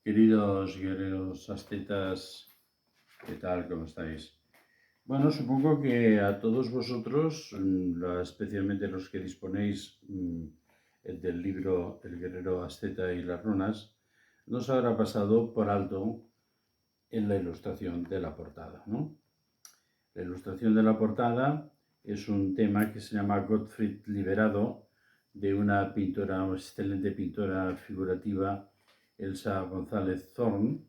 Queridos guerreros ascetas, ¿qué tal? ¿Cómo estáis? Bueno, supongo que a todos vosotros, especialmente los que disponéis del libro El guerrero asceta y las runas, nos habrá pasado por alto en la ilustración de la portada, ¿no? La ilustración de la portada es un tema que se llama Gottfried Liberado, de una pintora, una excelente pintora figurativa, Elsa González Thorn,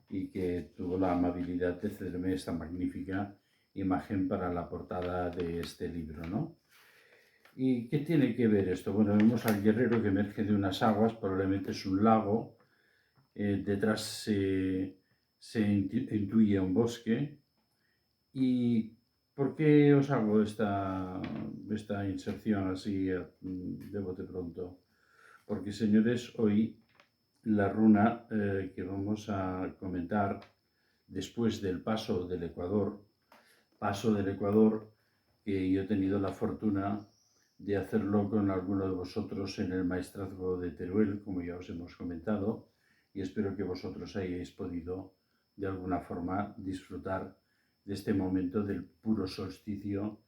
y que tuvo la amabilidad de cederme esta magnífica imagen para la portada de este libro, ¿no? ¿Y qué tiene que ver esto? Bueno, vemos al guerrero que emerge de unas aguas, probablemente es un lago, detrás se intuye un bosque. ¿Y por qué os hago esta inserción así de bote pronto? Porque, señores, hoy la runa que vamos a comentar después del paso del Ecuador, que yo he tenido la fortuna de hacerlo con alguno de vosotros en el maestrazgo de Teruel, como ya os hemos comentado, y espero que vosotros hayáis podido de alguna forma disfrutar de este momento del puro solsticio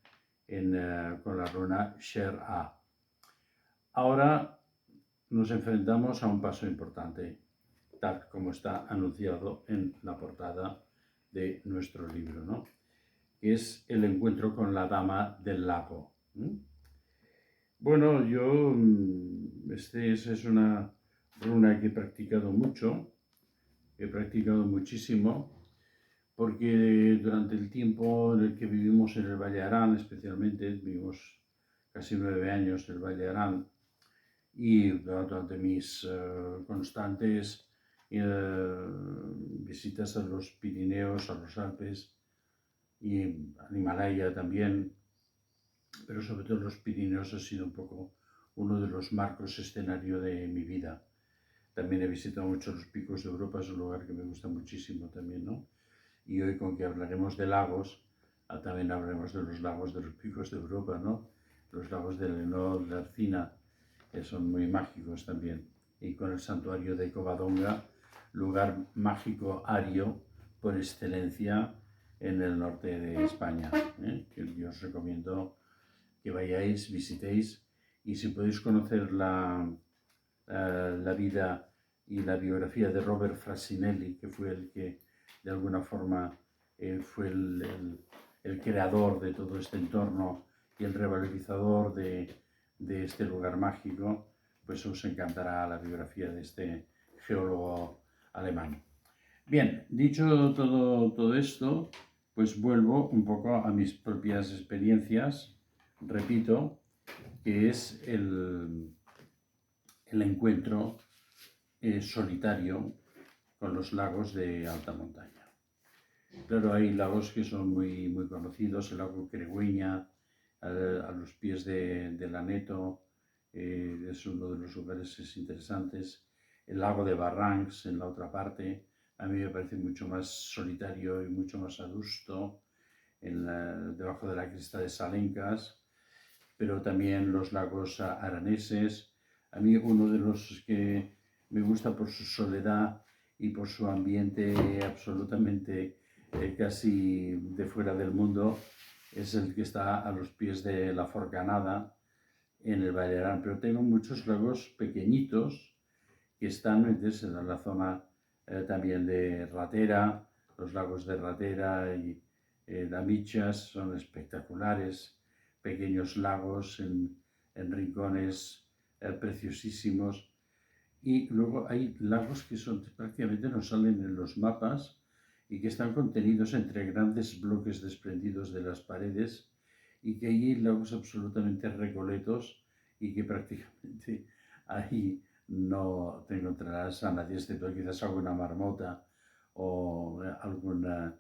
con la runa Sher A. Ahora nos enfrentamos a un paso importante, tal como está anunciado en la portada de nuestro libro, ¿no? Que es el encuentro con la dama del lago. Bueno, yo, es una runa que he practicado mucho, he practicado muchísimo, porque durante el tiempo en el que vivimos en el Valle Arán, especialmente, vivimos casi 9 años en el Valle Arán, y durante mis constantes visitas a los Pirineos, a los Alpes y al Himalaya también, pero sobre todo los Pirineos ha sido un poco uno de los marcos escenario de mi vida. También he visitado mucho los picos de Europa, es un lugar que me gusta muchísimo también, ¿no? Y hoy, con que hablaremos de lagos, también hablaremos de los lagos de los picos de Europa, ¿no? Los lagos de Lenor, de Arcina, que son muy mágicos también. Y con el santuario de Covadonga, lugar mágico ario por excelencia en el norte de España, que yo os recomiendo que vayáis, visitéis, y si podéis conocer la vida y la biografía de Robert Frassinelli, que fue el que de alguna forma fue el creador de todo este entorno y el revalorizador de este lugar mágico, pues os encantará la biografía de este geólogo alemán. Bien, dicho todo esto, pues vuelvo un poco a mis propias experiencias, repito, que es el encuentro solitario con los lagos de alta montaña. Claro, hay lagos que son muy conocidos, el lago Querigüeña, a los pies del Aneto, es uno de los lugares interesantes. El lago de Barrancs, en la otra parte, a mí me parece mucho más solitario y mucho más adusto, debajo de la cresta de Salencas, pero también los lagos araneses. A mí uno de los que me gusta por su soledad y por su ambiente absolutamente casi de fuera del mundo es el que está a los pies de la Forcanada en el Valle Arán. Pero tengo muchos lagos pequeñitos que están en la zona también de Ratera. Los lagos de Ratera y Damichas son espectaculares, pequeños lagos en rincones preciosísimos. Y luego hay lagos que prácticamente no salen en los mapas y que están contenidos entre grandes bloques desprendidos de las paredes, y que hay lagos absolutamente recoletos y que prácticamente ahí no te encontrarás a nadie, excepto quizás alguna marmota o alguna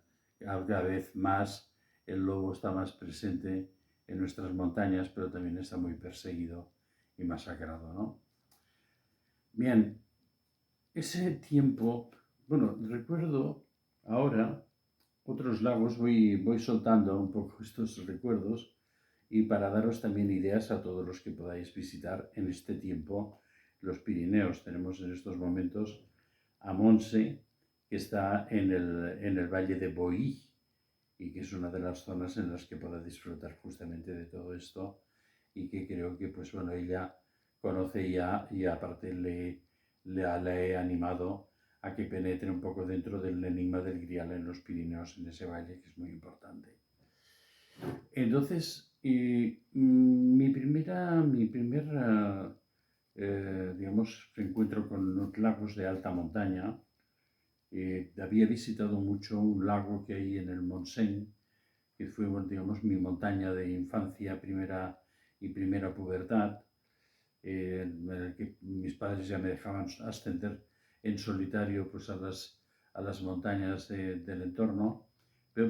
vez más. El lobo está más presente en nuestras montañas, pero también está muy perseguido y masacrado, ¿no? Bien, ese tiempo, bueno, recuerdo ahora otros lagos, voy soltando un poco estos recuerdos, y para daros también ideas a todos los que podáis visitar en este tiempo los Pirineos. Tenemos en estos momentos a Monse, que está en el valle de Boí, y que es una de las zonas en las que pueda disfrutar justamente de todo esto, y que creo que, pues bueno, ella conoce ya, y aparte la he animado a que penetre un poco dentro del enigma del Grial en los Pirineos, en ese valle, que es muy importante. Entonces, mi primera digamos, encuentro con los lagos de alta montaña. Había visitado mucho un lago que hay en el Montseny, que fue, bueno, digamos, mi montaña de infancia, primera pubertad, en el que mis padres ya me dejaban ascender en solitario, pues, a las montañas del entorno. Pero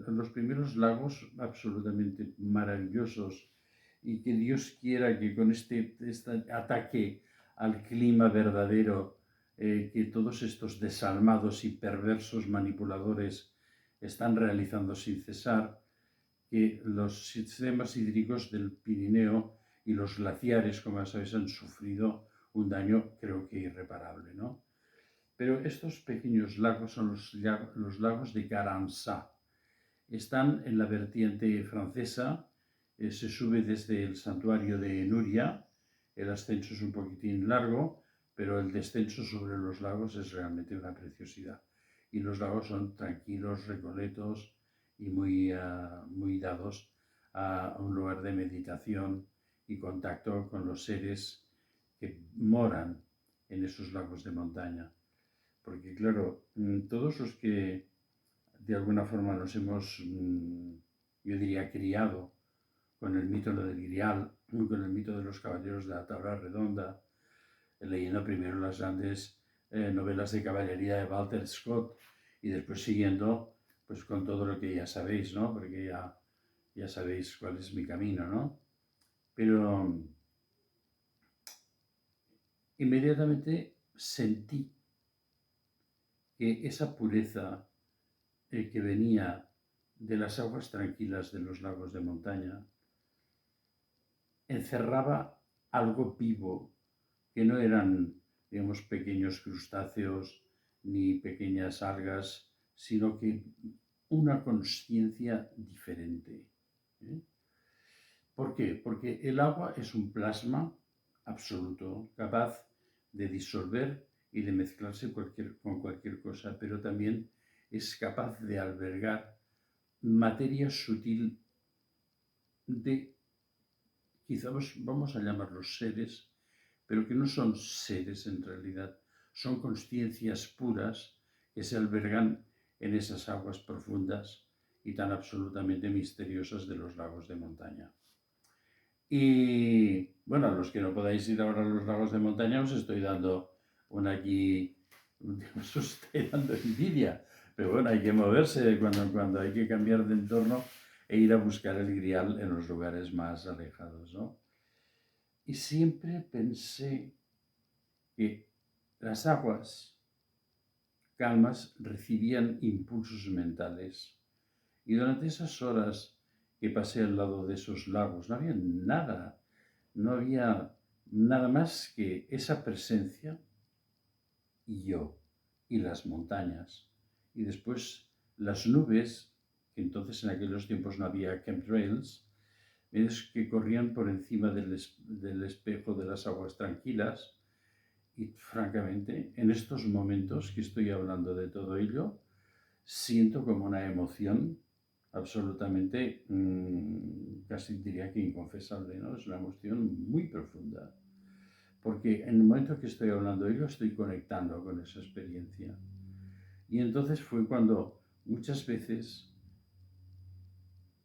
los primeros lagos absolutamente maravillosos, y que Dios quiera que con este ataque al clima verdadero, que todos estos desalmados y perversos manipuladores están realizando sin cesar, que los sistemas hídricos del Pirineo y los glaciares, como ya sabéis, han sufrido un daño, creo que irreparable, ¿no? Pero estos pequeños lagos son los lagos de Garansá. Están en la vertiente francesa, se sube desde el santuario de Nuria. El ascenso es un poquitín largo, pero el descenso sobre los lagos es realmente una preciosidad. Y los lagos son tranquilos, recoletos y muy dados a un lugar de meditación y contacto con los seres que moran en esos lagos de montaña. Porque claro, todos los que de alguna forma nos hemos, yo diría, criado con el mito del Grial, con el mito de los caballeros de la tabla redonda, leyendo primero las grandes novelas de caballería de Walter Scott, y después siguiendo, pues, con todo lo que ya sabéis, ¿no? Porque ya sabéis cuál es mi camino, ¿no? Pero inmediatamente sentí que esa pureza que venía de las aguas tranquilas de los lagos de montaña encerraba algo vivo, que no eran, digamos, pequeños crustáceos ni pequeñas algas, sino que una conciencia diferente. ¿Eh? ¿Por qué? Porque el agua es un plasma absoluto, capaz de disolver y de mezclarse con cualquier cosa, pero también es capaz de albergar materia sutil de, quizás vamos a llamarlos seres, pero que no son seres en realidad, son conciencias puras que se albergan en esas aguas profundas y tan absolutamente misteriosas de los lagos de montaña. Y bueno, a los que no podáis ir ahora a los lagos de montaña, os estoy dando os estoy dando envidia, pero bueno, hay que moverse cuando hay que cambiar de entorno e ir a buscar el Grial en los lugares más alejados, ¿no? Y siempre pensé que las aguas calmas recibían impulsos mentales, y durante esas horas que pasé al lado de esos lagos no había nada, no había nada más que esa presencia y yo, y las montañas, y después las nubes, que entonces en aquellos tiempos no había chemtrails, es que corrían por encima del espejo de las aguas tranquilas. Y francamente, en estos momentos que estoy hablando de todo ello, siento como una emoción absolutamente, casi diría que inconfesable, ¿no? Es una emoción muy profunda, porque en el momento que estoy hablando de ello estoy conectando con esa experiencia. Y entonces fue cuando muchas veces,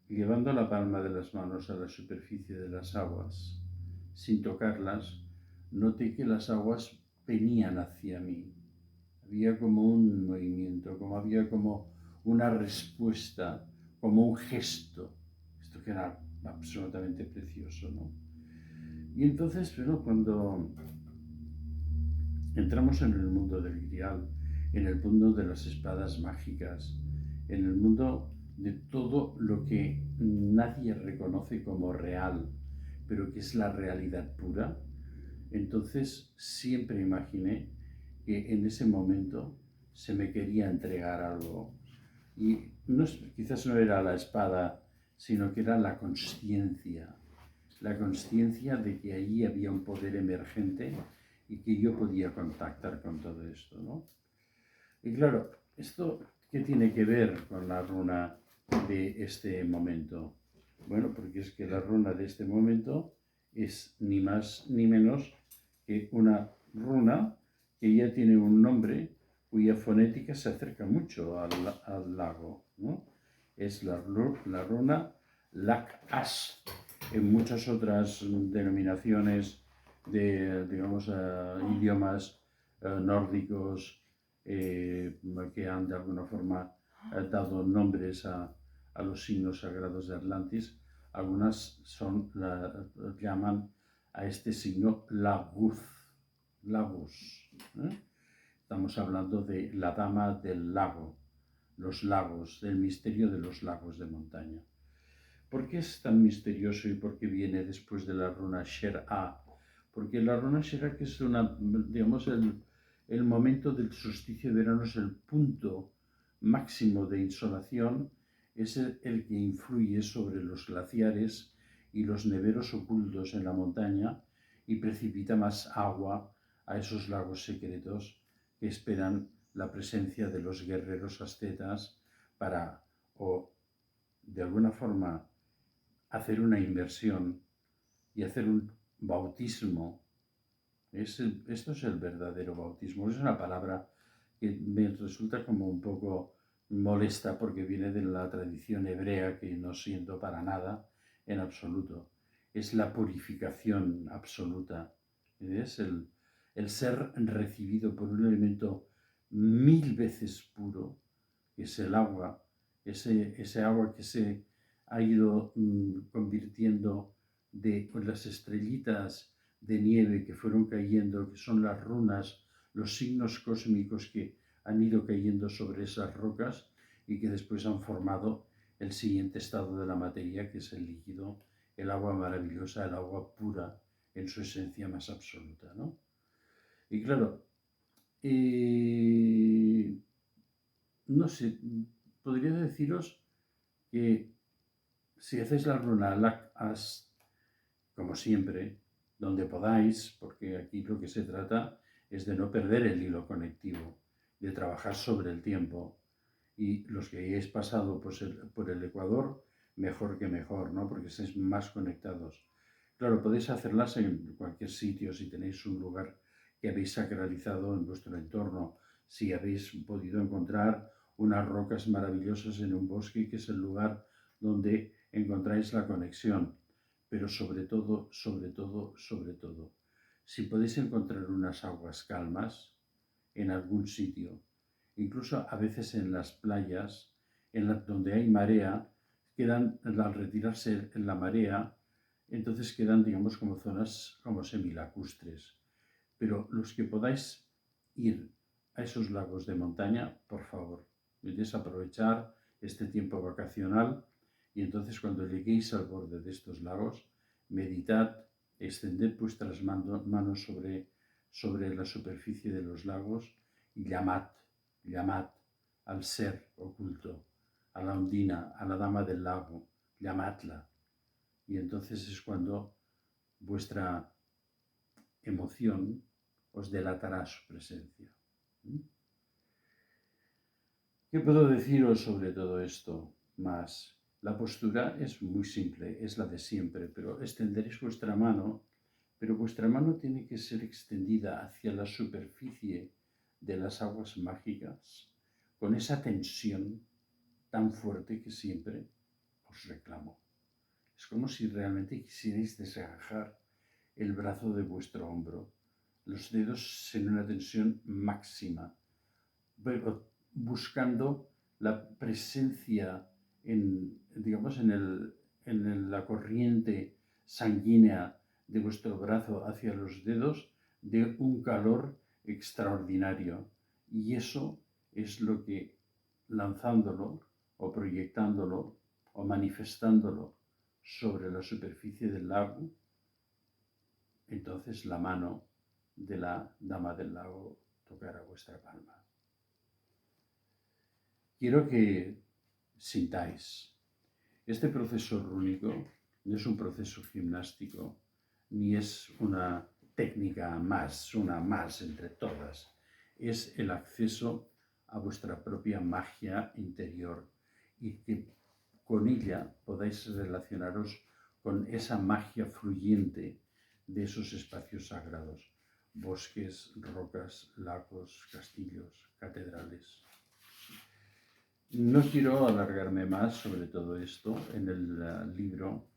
llevando la palma de las manos a la superficie de las aguas, sin tocarlas, noté que las aguas venían hacia mí. Había como un movimiento, había como una respuesta, como un gesto. Esto que era absolutamente precioso, ¿no? Y entonces, bueno, cuando entramos en el mundo del Grial, en el mundo de las espadas mágicas, en el mundo de todo lo que nadie reconoce como real, pero que es la realidad pura, entonces siempre imaginé que en ese momento se me quería entregar algo. Y no, quizás no era la espada, sino que era la consciencia de que allí había un poder emergente y que yo podía contactar con todo esto, ¿no? Y claro, ¿esto qué tiene que ver con la runa de este momento? Bueno, porque es que la runa de este momento es ni más ni menos que una runa que ya tiene un nombre cuya fonética se acerca mucho al lago, ¿no? Es la runa Lac-As. En muchas otras denominaciones de, digamos, idiomas nórdicos que han de alguna forma dado nombres a los signos sagrados de Atlantis, algunas llaman a este signo Lagus. ¿Eh? Estamos hablando de la dama del lago, los lagos, del misterio de los lagos de montaña. ¿Por qué es tan misterioso y por qué viene después de la runa Sher-A? Porque la runa Sher-A, que es digamos, el momento del solsticio de verano, es el punto máximo de insolación, es el que influye sobre los glaciares y los neveros ocultos en la montaña y precipita más agua a esos lagos secretos que esperan la presencia de los guerreros ascetas para, o de alguna forma, hacer una inversión y hacer un bautismo. Esto es el verdadero bautismo. Es una palabra que me resulta como un poco molesta porque viene de la tradición hebrea que no siento para nada en absoluto. Es la purificación absoluta. Es el ser recibido por un elemento 1000 veces puro, que es el agua, ese agua que se ha ido convirtiendo de las estrellitas de nieve que fueron cayendo, que son las runas, los signos cósmicos que han ido cayendo sobre esas rocas y que después han formado el siguiente estado de la materia, que es el líquido, el agua maravillosa, el agua pura en su esencia más absoluta, ¿no? Y claro, no sé, podría deciros que si hacéis la runa Lac-As, como siempre, donde podáis, porque aquí lo que se trata es de no perder el hilo conectivo, de trabajar sobre el tiempo. Y los que hayáis pasado por el Ecuador, mejor que mejor, ¿no? Porque estáis más conectados. Claro, podéis hacerlas en cualquier sitio, si tenéis un lugar que habéis sacralizado en vuestro entorno, si habéis podido encontrar unas rocas maravillosas en un bosque, que es el lugar donde encontráis la conexión. Pero sobre todo, si podéis encontrar unas aguas calmas en algún sitio, incluso a veces en las playas, donde hay marea, quedan, al retirarse en la marea, entonces quedan, digamos, como zonas como semilacustres. Pero los que podáis ir a esos lagos de montaña, por favor, desaprovechar este tiempo vacacional y entonces cuando lleguéis al borde de estos lagos, meditad, extended vuestras manos sobre la superficie de los lagos y llamad al ser oculto, a la ondina, a la dama del lago, llamadla. Y entonces es cuando vuestra emoción os delatará su presencia. ¿Qué puedo deciros sobre todo esto más? La postura es muy simple, es la de siempre, pero extenderéis vuestra mano, pero vuestra mano tiene que ser extendida hacia la superficie de las aguas mágicas, con esa tensión tan fuerte que siempre os reclamo. Es como si realmente quisierais desgajar el brazo de vuestro hombro, los dedos en una tensión máxima, pero buscando la presencia digamos, en la corriente sanguínea de vuestro brazo hacia los dedos de un calor extraordinario. Y eso es lo que, lanzándolo o proyectándolo o manifestándolo sobre la superficie del lago, entonces la mano de la dama del lago tocar a vuestra palma. Quiero que sintáis, este proceso rúnico no es un proceso gimnástico, ni es una técnica más, una más entre todas. Es el acceso a vuestra propia magia interior y que con ella podáis relacionaros con esa magia fluyente de esos espacios sagrados, bosques, rocas, lagos, castillos, catedrales. No quiero alargarme más sobre todo esto. En el libro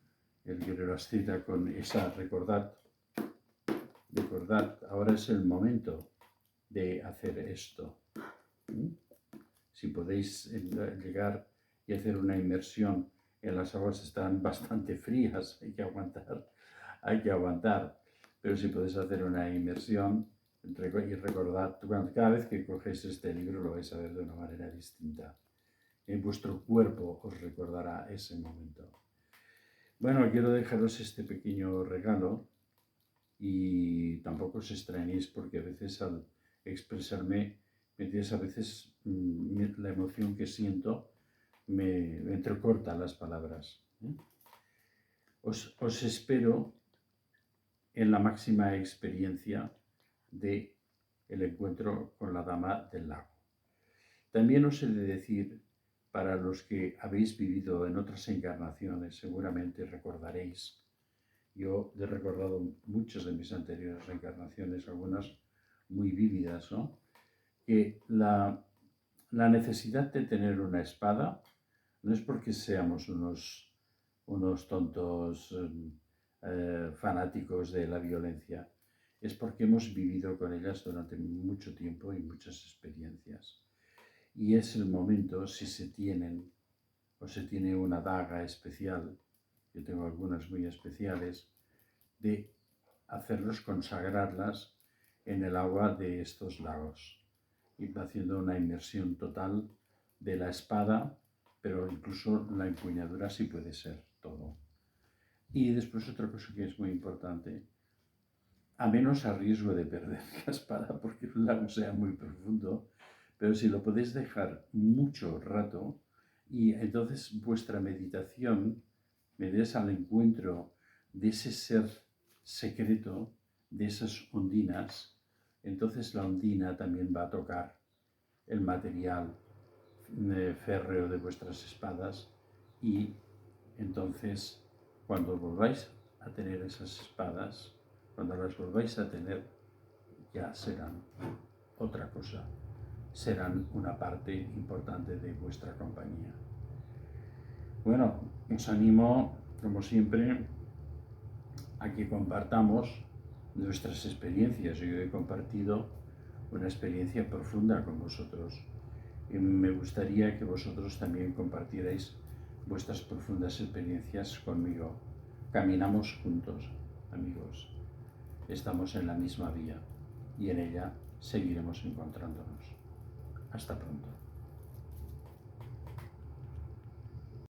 El guerrero asceta con esa recordad, ahora es el momento de hacer esto. Si podéis llegar y hacer una inmersión en las aguas, están bastante frías, hay que aguantar, pero si podéis hacer una inmersión y recordad, cada vez que cogéis este libro lo vais a ver de una manera distinta. En vuestro cuerpo os recordará ese momento. Bueno, quiero dejaros este pequeño regalo y tampoco os extrañéis porque a veces al expresarme, a veces la emoción que siento me entrecorta las palabras. Os espero en la máxima experiencia del encuentro con la Dama del Lago. También os he de decir, para los que habéis vivido en otras encarnaciones, seguramente recordaréis, yo he recordado muchas de mis anteriores reencarnaciones, algunas muy vívidas, ¿no? Que la necesidad de tener una espada no es porque seamos unos tontos fanáticos de la violencia, es porque hemos vivido con ellas durante mucho tiempo y muchas experiencias. Y es el momento, si se tiene una daga especial, yo tengo algunas muy especiales, de hacerlos, consagrarlas en el agua de estos lagos, y haciendo una inmersión total de la espada, pero incluso la empuñadura sí puede ser todo. Y después otra cosa que es muy importante, a menos a riesgo de perder la espada porque el lago sea muy profundo, pero si lo podéis dejar mucho rato y entonces vuestra meditación vendréis al encuentro de ese ser secreto, de esas ondinas, entonces la ondina también va a tocar el material férreo de vuestras espadas y entonces cuando volváis a tener esas espadas, cuando las volváis a tener, ya serán otra cosa, serán una parte importante de vuestra compañía. Bueno, os animo, como siempre, a que compartamos nuestras experiencias. Yo he compartido una experiencia profunda con vosotros y me gustaría que vosotros también compartierais vuestras profundas experiencias conmigo. Caminamos juntos, amigos. Estamos en la misma vía y en ella seguiremos encontrándonos. Hasta pronto.